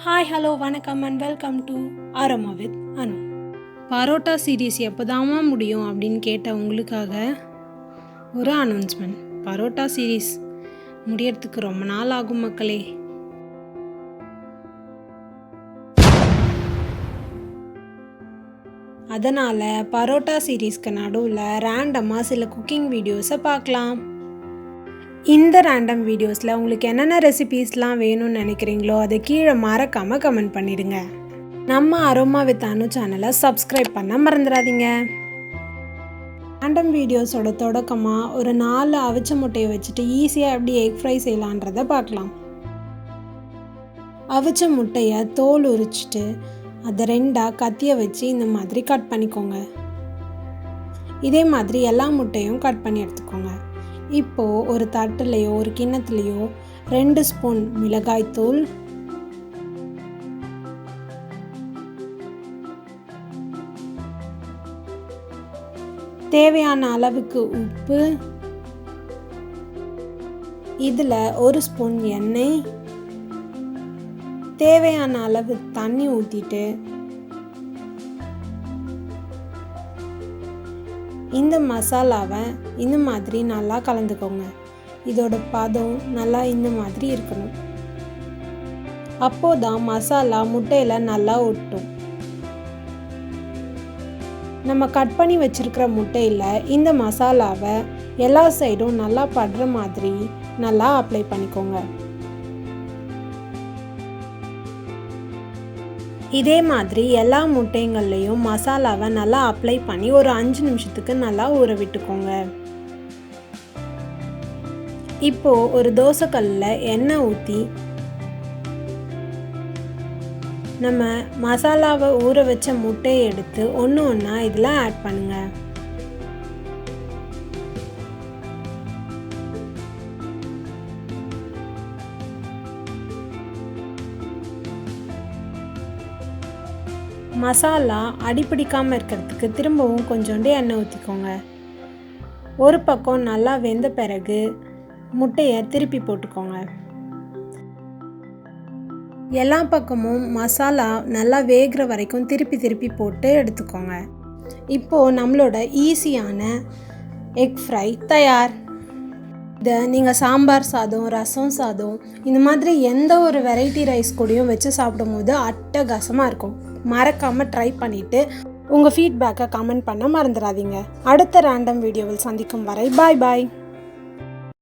Hi hello வணக்கம் and welcome to Aroma with Anu. Parotta series எப்போதாமா முடியும் அப்படின்னு கேட்ட உங்களுக்காக ஒரு அனௌன்ஸ்மெண்ட். பரோட்டா சீரீஸ் முடியறதுக்கு ரொம்ப நாள் ஆகும் மக்களே. அதனால் பரோட்டா சீரீஸ்க்கு நடுவில் ரேண்டமாக சில குக்கிங் வீடியோஸை பார்க்கலாம். இந்த ரேண்டம் வீடியோஸில் உங்களுக்கு என்னென்ன ரெசிபீஸ்லாம் வேணும்னு நினைக்கிறீங்களோ அதை கீழே மறக்காமல் கமெண்ட் பண்ணிடுங்க. நம்ம அரோமா வித் அனு சேனலை சப்ஸ்கிரைப் பண்ண மறந்துடாதீங்க. ரேண்டம் வீடியோஸோட தொடக்கமாக ஒரு 4 அவிச்ச முட்டையை வச்சுட்டு ஈஸியாக எப்படி எக் ஃப்ரை செய்யலான்றதை பார்க்கலாம். அவிச்ச முட்டையை தோல் உரிச்சிட்டு அதை 2ஆக கத்தியை வச்சு இந்த மாதிரி கட் பண்ணிக்கோங்க. இதே மாதிரி எல்லா முட்டையும் கட் பண்ணி எடுத்துக்கோங்க. இப்போது ஒரு தட்டுலையோ ஒரு கிண்ணத்துலையோ 2 ஸ்பூன் மிளகாய்த்தூள், தேவையான அளவுக்கு உப்பு, இதில் 1 ஸ்பூன் எண்ணெய், தேவையான அளவு தண்ணி ஊற்றிட்டு இந்த மசாலாவை இந்த மாதிரி நல்லா கலந்துக்கோங்க. இதோட பதம் நல்லா இந்த மாதிரி இருக்கணும். அப்போதான் மசாலா முட்டையில் நல்லா ஒட்டும். நம்ம கட் பண்ணி வச்சிருக்கிற முட்டையில் இந்த மசாலாவை எல்லா சைடும் நல்லா படுற மாதிரி நல்லா அப்ளை பண்ணிக்கோங்க. இதே மாதிரி எல்லா முட்டைங்கள்லையும் மசாலாவை நல்லா அப்ளை பண்ணி ஒரு 5 நிமிஷத்துக்கு நல்லா ஊற விட்டுக்கோங்க. இப்போது ஒரு தோசைக்கல்லில் எண்ணெய் ஊற்றி நம்ம மசாலாவை ஊற வச்ச முட்டையை எடுத்து ஒன்று ஒன்றா இதில் ஆட் பண்ணுங்கள். மசாலா அடிப்பிடிக்காமல் இருக்கிறதுக்கு திரும்பவும் கொஞ்சோண்டு எண்ணெய் ஊற்றிக்கோங்க. ஒரு பக்கம் நல்லா வெந்த பிறகு முட்டையை திருப்பி போட்டுக்கோங்க. எல்லா பக்கமும் மசாலா நல்லா வேகிற வரைக்கும் திருப்பி போட்டு எடுத்துக்கோங்க. இப்போது நம்மளோட ஈஸியான எக் ஃப்ரை தயார். இதை நீங்கள் சாம்பார் சாதம், ரசம் சாதம், இந்த மாதிரி எந்த ஒரு வெரைட்டி ரைஸ் கூடயும் வச்சு சாப்பிடும்போது அட்டகாசமாக இருக்கும். மறக்காமல் ட்ரை பண்ணிவிட்டு உங்கள் ஃபீட்பேக்கை கமெண்ட் பண்ண மறந்துடாதீங்க. அடுத்த ரேண்டம் வீடியோவில் சந்திக்கும் வரை பாய் பாய்.